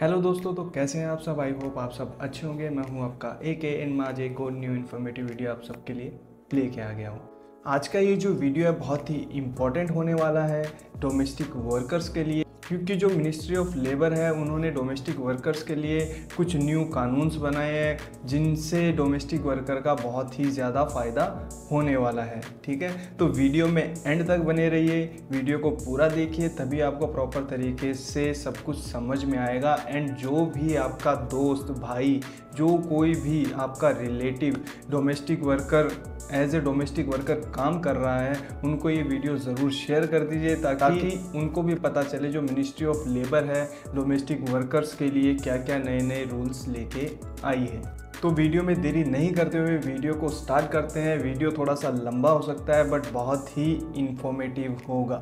Hello दोस्तों, तो कैसे हैं आप सब। आई होप आप सब अच्छे होंगे। मैं हूं आपका AK माज एक और न्यू इन्फॉर्मेटिव वीडियो आप सबके लिए लेके आ गया हूं। आज का ये जो वीडियो है बहुत ही इम्पोर्टेंट होने वाला है डोमेस्टिक वर्कर्स के लिए, क्योंकि जो मिनिस्ट्री ऑफ लेबर है उन्होंने डोमेस्टिक वर्कर्स के लिए कुछ न्यू कानून्स बनाए हैं जिनसे डोमेस्टिक वर्कर का बहुत ही ज़्यादा फ़ायदा होने वाला है। ठीक है, तो वीडियो में एंड तक बने रहिए, वीडियो को पूरा देखिए, तभी आपको प्रॉपर तरीके से सब कुछ समझ में आएगा। एंड जो भी आपका दोस्त भाई, जो कोई भी आपका relative domestic worker as a domestic worker काम कर रहा है, उनको ये वीडियो ज़रूर शेयर कर दीजिए ताकि उनको भी पता चले जो मिनिस्ट्री ऑफ लेबर है डोमेस्टिक वर्कर्स के लिए क्या क्या नए नए रूल्स लेके आई है। तो वीडियो में देरी नहीं करते हुए वीडियो को स्टार्ट करते हैं। वीडियो थोड़ा सा लंबा हो सकता है बट बहुत ही इंफॉर्मेटिव होगा।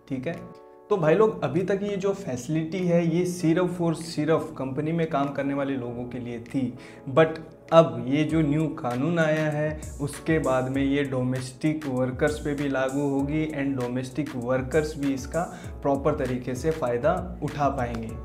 ठीक है, तो भाई लोग, अभी तक ये जो फैसिलिटी है ये सिर्फ और सिर्फ कंपनी में काम करने वाले लोगों के लिए थी, बट अब ये जो न्यू कानून आया है उसके बाद में ये डोमेस्टिक वर्कर्स पे भी लागू होगी एंड डोमेस्टिक वर्कर्स भी इसका प्रॉपर तरीके से फ़ायदा उठा पाएंगे।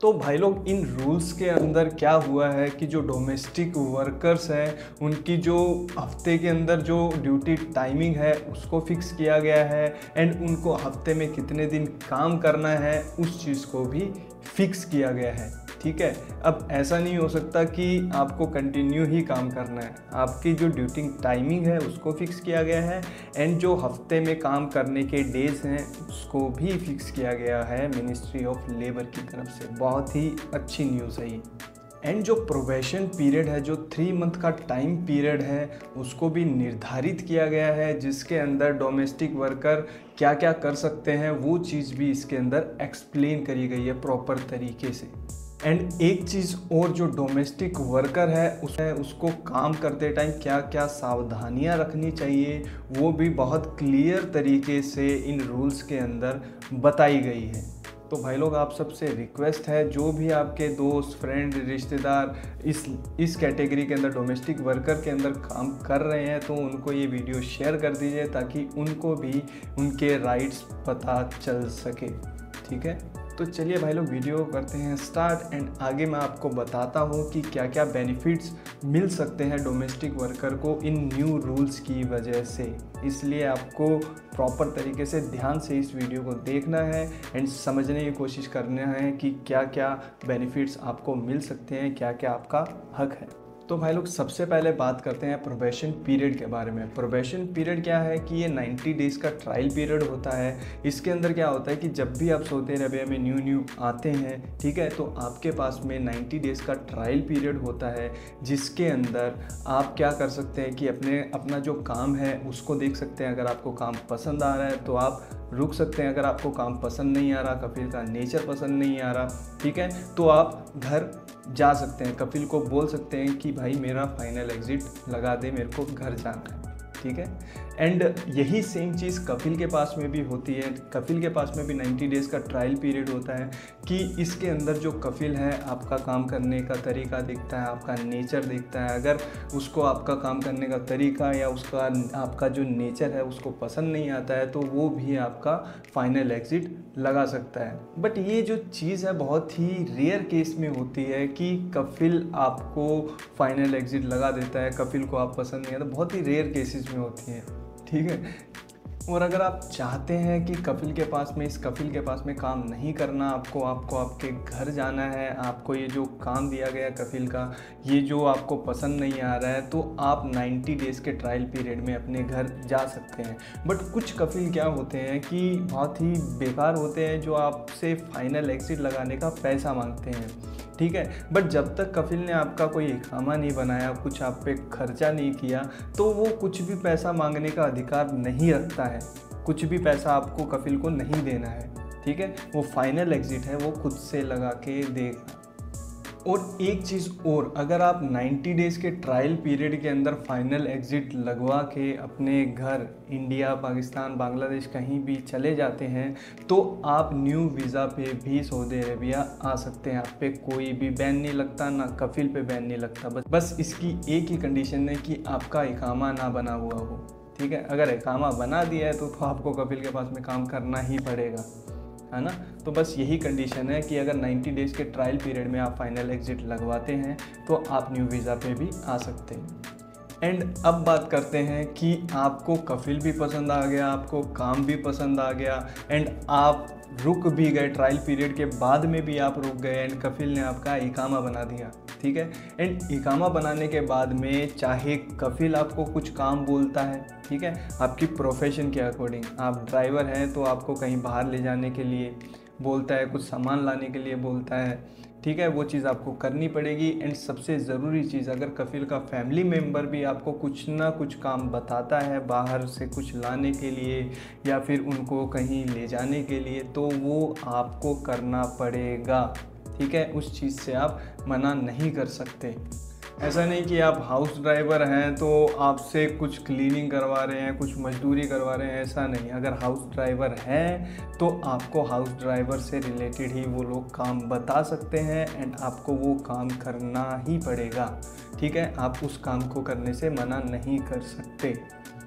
तो भाई लोग, इन रूल्स के अंदर क्या हुआ है कि जो डोमेस्टिक वर्कर्स हैं उनकी जो हफ्ते के अंदर जो ड्यूटी टाइमिंग है उसको फिक्स किया गया है एंड उनको हफ्ते में कितने दिन काम करना है उस चीज़ को भी फिक्स किया गया है। ठीक है, अब ऐसा नहीं हो सकता कि आपको कंटिन्यू ही काम करना है। आपकी जो ड्यूटी टाइमिंग है उसको फिक्स किया गया है एंड जो हफ्ते में काम करने के डेज हैं उसको भी फिक्स किया गया है मिनिस्ट्री ऑफ लेबर की तरफ से। बहुत ही अच्छी न्यूज़ है ये। एंड जो प्रोबेशन पीरियड है, जो 3 मंथ का टाइम पीरियड है, उसको भी निर्धारित किया गया है जिसके अंदर डोमेस्टिक वर्कर क्या क्या कर सकते हैं वो चीज़ भी इसके अंदर एक्सप्लेन करी गई है प्रॉपर तरीके से। एंड एक चीज़ और, जो डोमेस्टिक वर्कर है उसको काम करते टाइम क्या क्या सावधानियां रखनी चाहिए वो भी बहुत क्लियर तरीके से इन रूल्स के अंदर बताई गई है। तो भाई लोग, आप सबसे रिक्वेस्ट है, जो भी आपके दोस्त फ्रेंड रिश्तेदार इस कैटेगरी के अंदर डोमेस्टिक वर्कर के अंदर काम कर रहे हैं तो उनको ये वीडियो शेयर कर दीजिए ताकि उनको भी उनके राइट्स पता चल सके। ठीक है, तो चलिए भाई लोग, वीडियो करते हैं स्टार्ट एंड आगे मैं आपको बताता हूँ कि क्या क्या बेनिफिट्स मिल सकते हैं डोमेस्टिक वर्कर को इन न्यू रूल्स की वजह से। इसलिए आपको प्रॉपर तरीके से ध्यान से इस वीडियो को देखना है एंड समझने की कोशिश करना है कि क्या क्या बेनिफिट्स आपको मिल सकते हैं, क्या क्या आपका हक है। तो भाई लोग, सबसे पहले बात करते हैं प्रोबेशन पीरियड के बारे में। प्रोबेशन पीरियड क्या है कि ये 90 डेज़ का ट्रायल पीरियड होता है। इसके अंदर क्या होता है कि जब भी आप सऊदी अरबिया में न्यू आते हैं, ठीक है, तो आपके पास में 90 डेज़ का ट्रायल पीरियड होता है जिसके अंदर आप क्या कर सकते हैं कि अपना जो काम है उसको देख सकते हैं। अगर आपको काम पसंद आ रहा है तो आप रुक सकते हैं, अगर आपको काम पसंद नहीं आ रहा, कफिल का नेचर पसंद नहीं आ रहा, ठीक है, तो आप घर जा सकते हैं। कफिल को बोल सकते हैं कि भाई मेरा फाइनल एग्जिट लगा दे, मेरे को घर जाना है। ठीक है, एंड यही सेम चीज़ कफिल के पास में भी होती है। कफिल के पास में भी 90 डेज़ का ट्रायल पीरियड होता है कि इसके अंदर जो कफिल है आपका काम करने का तरीका देखता है, आपका नेचर देखता है। अगर उसको आपका काम करने का तरीका या आपका जो नेचर है उसको पसंद नहीं आता है तो वो भी आपका फाइनल एग्जिट लगा सकता है। बट ये जो चीज़ है बहुत ही रेयर केस में होती है कि कफिल आपको फाइनल एग्जिट लगा देता है, कफिल को आप पसंद नहीं आता, बहुत ही रेयर केसेस में होती है। ठीक है, और अगर आप चाहते हैं कि इस कफिल के पास में काम नहीं करना, आपको आपके घर जाना है, आपको ये जो काम दिया गया कफिल का ये जो आपको पसंद नहीं आ रहा है, तो आप 90 डेज़ के ट्रायल पीरियड में अपने घर जा सकते हैं। बट कुछ कफिल क्या होते हैं कि बहुत ही बेकार होते हैं, जो आपसे फाइनल एग्जिट लगाने का पैसा मांगते हैं। ठीक है, बट जब तक कफिल ने आपका कोई इकामा नहीं बनाया, कुछ आप पे खर्चा नहीं किया, तो वो कुछ भी पैसा मांगने का अधिकार नहीं रखता है। कुछ भी पैसा आपको कफिल को नहीं देना है। ठीक है, वो फाइनल एग्जिट है वो खुद से लगा के देगा। और एक चीज़ और, अगर आप 90 डेज़ के ट्रायल पीरियड के अंदर फाइनल एग्ज़िट लगवा के अपने घर इंडिया, पाकिस्तान, बांग्लादेश कहीं भी चले जाते हैं तो आप न्यू वीज़ा पे भी सऊदी अरेबिया आ सकते हैं। आप पे कोई भी बैन नहीं लगता, ना कफिल पे बैन नहीं लगता। बस इसकी एक ही कंडीशन है कि आपका इकामा ना बना हुआ हो। ठीक है, अगर इकामा बना दिया है तो आपको कफिल के पास में काम करना ही पड़ेगा, है ना। तो बस यही कंडीशन है कि अगर 90 डेज़ के ट्रायल पीरियड में आप फाइनल एग्जिट लगवाते हैं तो आप न्यू वीज़ा पे भी आ सकते हैं। एंड अब बात करते हैं कि आपको कफिल भी पसंद आ गया, आपको काम भी पसंद आ गया एंड आप रुक भी गए, ट्रायल पीरियड के बाद में भी आप रुक गए एंड कफिल ने आपका इकामा बना दिया, ठीक है। एंड इकामा बनाने के बाद में चाहे कफिल आपको कुछ काम बोलता है, ठीक है, आपकी प्रोफेशन के अकॉर्डिंग, आप ड्राइवर हैं तो आपको कहीं बाहर ले जाने के लिए बोलता है, कुछ सामान लाने के लिए बोलता है, ठीक है, वो चीज़ आपको करनी पड़ेगी। एंड सबसे ज़रूरी चीज़, अगर कफिल का फैमिली मेम्बर भी आपको कुछ ना कुछ काम बताता है बाहर से कुछ लाने के लिए या फिर उनको कहीं ले जाने के लिए, तो वो आपको करना पड़ेगा, ठीक है। उस चीज़ से आप मना नहीं कर सकते। ऐसा नहीं कि आप हाउस ड्राइवर हैं तो आपसे कुछ क्लीनिंग करवा रहे हैं, कुछ मजदूरी करवा रहे हैं, ऐसा नहीं। अगर हाउस ड्राइवर हैं तो आपको हाउस ड्राइवर से रिलेटेड ही वो लोग काम बता सकते हैं एंड आपको वो काम करना ही पड़ेगा, ठीक है। आप उस काम को करने से मना नहीं कर सकते।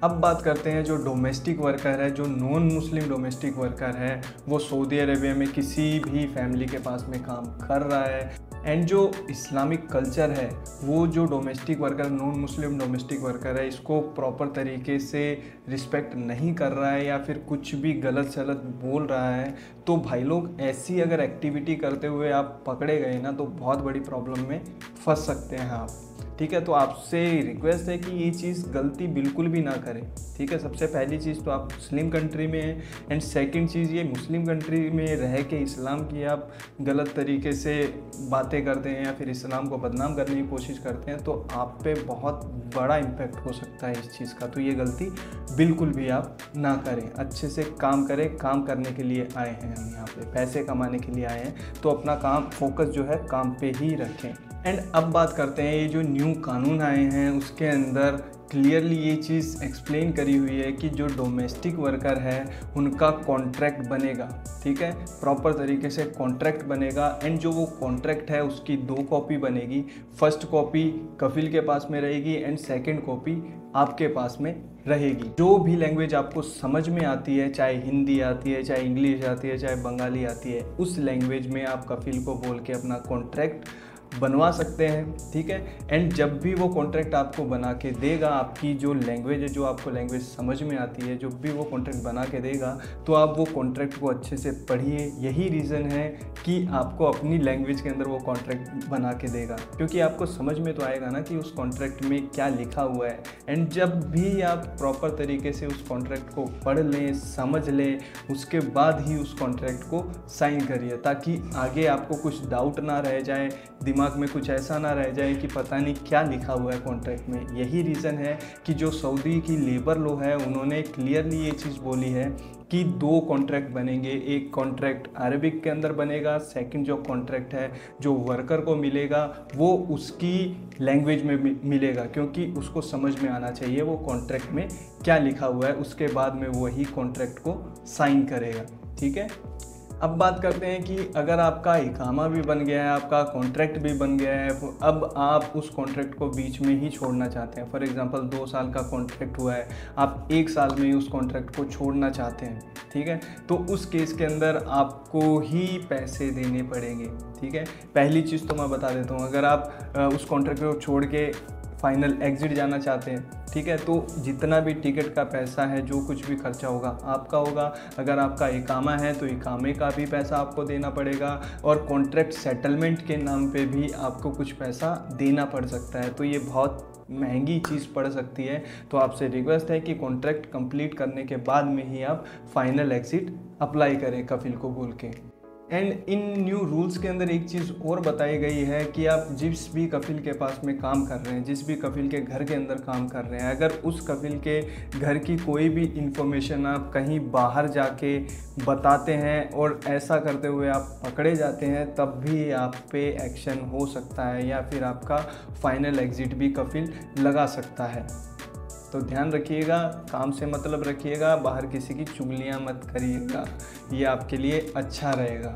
अब बात करते हैं जो डोमेस्टिक वर्कर है, जो नॉन मुस्लिम डोमेस्टिक वर्कर है, वो सऊदी अरेबिया में किसी भी फैमिली के पास में काम कर रहा है एंड जो इस्लामिक कल्चर है वो जो domestic worker, non Muslim domestic worker है, इसको प्रॉपर तरीके से रिस्पेक्ट नहीं कर रहा है या फिर कुछ भी गलत सलत बोल रहा है, तो भाई लोग ऐसी अगर एक्टिविटी करते हुए आप पकड़े गए ना तो बहुत बड़ी प्रॉब्लम में फंस सकते हैं आप, ठीक है। तो आपसे रिक्वेस्ट है कि ये चीज़ गलती बिल्कुल भी ना करें, ठीक है। सबसे पहली चीज़ तो आप मुस्लिम कंट्री में हैं एंड सेकंड चीज़ ये मुस्लिम कंट्री में रह के इस्लाम की आप गलत तरीके से बातें करते हैं या फिर इस्लाम को बदनाम करने की कोशिश करते हैं तो आप पे बहुत बड़ा इम्पैक्ट हो सकता है इस चीज़ का। तो ये गलती बिल्कुल भी आप ना करें, अच्छे से काम करें। काम करने के लिए आए हैं हम यहाँ पे, पैसे कमाने के लिए आए हैं, तो अपना काम फोकस जो है काम पे ही रखें। एंड अब बात करते हैं ये जो न्यू कानून आए हैं उसके अंदर क्लियरली ये चीज़ एक्सप्लेन करी हुई है कि जो डोमेस्टिक वर्कर है उनका कॉन्ट्रैक्ट बनेगा, ठीक है, प्रॉपर तरीके से कॉन्ट्रैक्ट बनेगा एंड जो वो कॉन्ट्रैक्ट है उसकी 2 कॉपी बनेगी। फर्स्ट कॉपी कफिल के पास में रहेगी एंड सेकंड कॉपी आपके पास में रहेगी। जो भी लैंग्वेज आपको समझ में आती है, चाहे हिंदी आती है, चाहे इंग्लिश आती है, चाहे बंगाली आती है, उस लैंग्वेज में आप कफिल को बोल के अपना कॉन्ट्रैक्ट बनवा सकते हैं, ठीक है। एंड जब भी वो कॉन्ट्रैक्ट आपको बना के देगा, आपकी जो लैंग्वेज है, जो आपको लैंग्वेज समझ में आती है, जो भी वो कॉन्ट्रैक्ट बना के देगा तो आप वो कॉन्ट्रैक्ट को अच्छे से पढ़िए। यही रीज़न है कि आपको अपनी लैंग्वेज के अंदर वो कॉन्ट्रैक्ट बना के देगा, क्योंकि आपको समझ में तो आएगा ना कि उस कॉन्ट्रैक्ट में क्या लिखा हुआ है। एंड जब भी आप प्रॉपर तरीके से उस कॉन्ट्रैक्ट को पढ़ लें, समझ लें, उसके बाद ही उस कॉन्ट्रैक्ट को साइन करिए, ताकि आगे आपको कुछ डाउट ना रह जाए, दिमाग में कुछ ऐसा ना रह जाए कि पता नहीं क्या लिखा हुआ है कॉन्ट्रैक्ट में। यही रीज़न है कि जो सऊदी की लेबर लॉ है उन्होंने क्लियरली ये चीज़ बोली है कि 2 कॉन्ट्रैक्ट बनेंगे। एक कॉन्ट्रैक्ट अरबिक के अंदर बनेगा, सेकंड जो कॉन्ट्रैक्ट है जो वर्कर को मिलेगा वो उसकी लैंग्वेज में मिलेगा, क्योंकि उसको समझ में आना चाहिए वो कॉन्ट्रैक्ट में क्या लिखा हुआ है। उसके बाद में वही कॉन्ट्रैक्ट को साइन करेगा, ठीक है। अब बात करते हैं कि अगर आपका इकामा भी बन गया है, आपका कॉन्ट्रैक्ट भी बन गया है, अब आप उस कॉन्ट्रैक्ट को बीच में ही छोड़ना चाहते हैं। फॉर एग्जांपल 2 साल का कॉन्ट्रैक्ट हुआ है, आप 1 साल में ही उस कॉन्ट्रैक्ट को छोड़ना चाहते हैं, ठीक है, तो उस केस के अंदर आपको ही पैसे देने पड़ेंगे, ठीक है। पहली चीज़ तो मैं बता देता हूँ, अगर आप उस कॉन्ट्रैक्ट को छोड़ के फाइनल एग्जिट जाना चाहते हैं, ठीक है, तो जितना भी टिकट का पैसा है, जो कुछ भी खर्चा होगा आपका होगा। अगर आपका इकामा है तो इकामे का भी पैसा आपको देना पड़ेगा और कॉन्ट्रैक्ट सेटलमेंट के नाम पे भी आपको कुछ पैसा देना पड़ सकता है। तो ये बहुत महंगी चीज़ पड़ सकती है। तो आपसे रिक्वेस्ट है कि कॉन्ट्रैक्ट कंप्लीट करने के बाद में ही आप फाइनल एग्जिट अप्लाई करें कफिल को बोल के। एंड इन न्यू रूल्स के अंदर एक चीज़ और बताई गई है कि आप जिस भी कफिल के पास में काम कर रहे हैं, जिस भी कफिल के घर के अंदर काम कर रहे हैं, अगर उस कफिल के घर की कोई भी इंफॉर्मेशन आप कहीं बाहर जाके बताते हैं और ऐसा करते हुए आप पकड़े जाते हैं, तब भी आप पे एक्शन हो सकता है या फिर आपका फाइनल एग्जिट भी कफिल लगा सकता है। तो ध्यान रखिएगा, काम से मतलब रखिएगा, बाहर किसी की चुगलियाँ मत करिएगा, ये आपके लिए अच्छा रहेगा।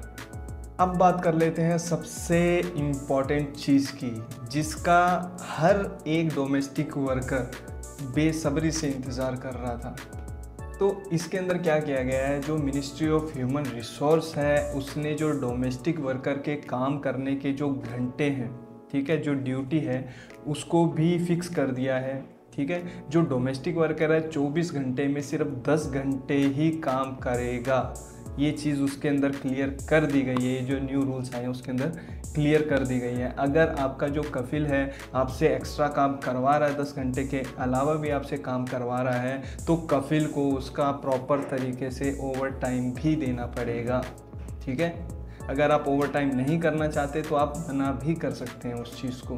अब बात कर लेते हैं सबसे इम्पॉर्टेंट चीज़ की, जिसका हर एक डोमेस्टिक वर्कर बेसब्री से इंतज़ार कर रहा था। तो इसके अंदर क्या किया गया है, जो मिनिस्ट्री ऑफ ह्यूमन रिसोर्स है उसने जो डोमेस्टिक वर्कर के काम करने के जो घंटे हैं, ठीक है, जो ड्यूटी है उसको भी फिक्स कर दिया है। ठीक है, जो डोमेस्टिक वर्कर है 24 घंटे में सिर्फ 10 घंटे ही काम करेगा। ये चीज़ उसके अंदर क्लियर कर दी गई है, ये जो न्यू रूल्स आए हैं उसके अंदर क्लियर कर दी गई है। अगर आपका जो कफिल है आपसे एक्स्ट्रा काम करवा रहा है, 10 घंटे के अलावा भी आपसे काम करवा रहा है, तो कफिल को उसका प्रॉपर तरीके से ओवर टाइम भी देना पड़ेगा। ठीक है, अगर आप ओवर टाइम नहीं करना चाहते तो आप मना भी कर सकते हैं उस चीज़ को।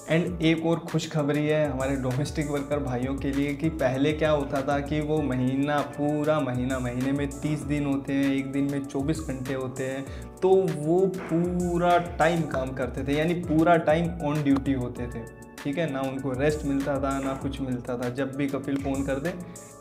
एंड एक और खुशखबरी है हमारे डोमेस्टिक वर्कर भाइयों के लिए कि पहले क्या होता था कि वो पूरा महीने में 30 दिन होते हैं, एक दिन में 24 घंटे होते हैं, तो वो पूरा टाइम काम करते थे, यानी पूरा टाइम ऑन ड्यूटी होते थे। ठीक है, ना उनको रेस्ट मिलता था ना कुछ मिलता था, जब भी कपिल फ़ोन कर दे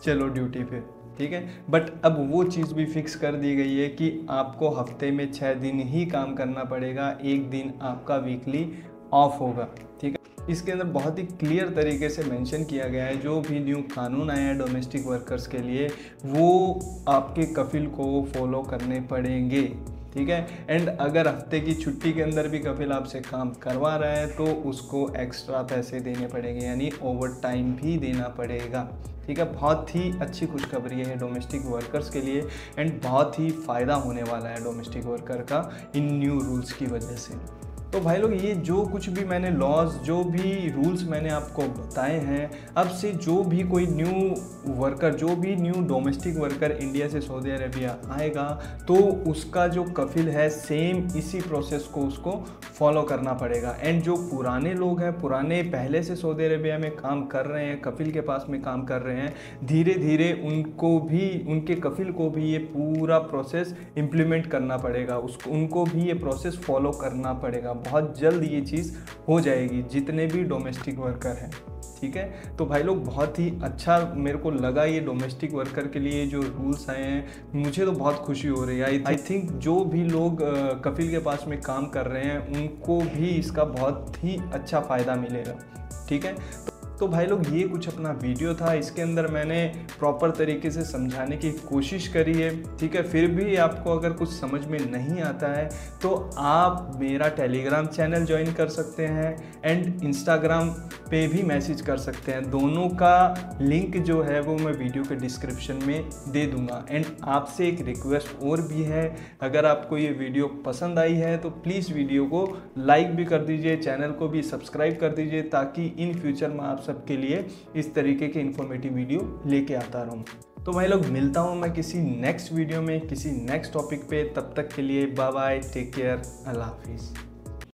चलो ड्यूटी पे। ठीक है, बट अब वो चीज़ भी फिक्स कर दी गई है कि आपको हफ्ते में 6 दिन ही काम करना पड़ेगा, एक दिन आपका वीकली ऑफ होगा। ठीक है, इसके अंदर बहुत ही क्लियर तरीके से मेंशन किया गया है, जो भी न्यू कानून आया है डोमेस्टिक वर्कर्स के लिए वो आपके कफिल को फॉलो करने पड़ेंगे। ठीक है, एंड अगर हफ्ते की छुट्टी के अंदर भी कफिल आपसे काम करवा रहा है तो उसको एक्स्ट्रा पैसे देने पड़ेंगे, यानी ओवर टाइम भी देना पड़ेगा। ठीक है, बहुत ही अच्छी खुशखबरी है डोमेस्टिक वर्कर्स के लिए एंड बहुत ही फ़ायदा होने वाला है डोमेस्टिक वर्कर का इन न्यू रूल्स की वजह से। तो भाई लोग, ये जो कुछ भी मैंने लॉज, जो भी रूल्स मैंने आपको बताए हैं, अब से जो भी कोई न्यू वर्कर, जो भी न्यू डोमेस्टिक वर्कर इंडिया से सऊदी अरेबिया आएगा तो उसका जो कफिल है सेम इसी प्रोसेस को उसको फॉलो करना पड़ेगा। एंड जो पुराने लोग हैं, पुराने पहले से सऊदी अरेबिया में काम कर रहे हैं, कफिल के पास में काम कर रहे हैं, धीरे धीरे उनको भी, उनके कफिल को भी ये पूरा प्रोसेस इम्प्लीमेंट करना पड़ेगा, उनको भी ये प्रोसेस फॉलो करना पड़ेगा। बहुत जल्द ये चीज़ हो जाएगी जितने भी डोमेस्टिक वर्कर हैं। ठीक है, तो भाई लोग बहुत ही अच्छा मेरे को लगा ये डोमेस्टिक वर्कर के लिए जो रूल्स आए हैं, मुझे तो बहुत खुशी हो रही है। आई थिंक जो भी लोग कफिल के पास में काम कर रहे हैं उनको भी इसका बहुत ही अच्छा फ़ायदा मिलेगा। ठीक है, तो भाई लोग ये कुछ अपना वीडियो था, इसके अंदर मैंने प्रॉपर तरीके से समझाने की कोशिश करी है। ठीक है, फिर भी आपको अगर कुछ समझ में नहीं आता है तो आप मेरा टेलीग्राम चैनल ज्वाइन कर सकते हैं एंड इंस्टाग्राम पे भी मैसेज कर सकते हैं। दोनों का लिंक जो है वो मैं वीडियो के डिस्क्रिप्शन में दे दूंगा। एंड आपसे एक रिक्वेस्ट और भी है, अगर आपको ये वीडियो पसंद आई है तो प्लीज़ वीडियो को लाइक भी कर दीजिए, चैनल को भी सब्सक्राइब कर दीजिए, ताकि इन फ्यूचर में आप सबके लिए इस तरीके के इन्फॉर्मेटिव वीडियो लेके आता रहूँ। तो भाई लोग, मिलता हूँ मैं किसी नेक्स्ट वीडियो में, किसी नेक्स्ट टॉपिक पे। तब तक के लिए बाय बाय, टेक केयर, अल्लाह हाफिज़।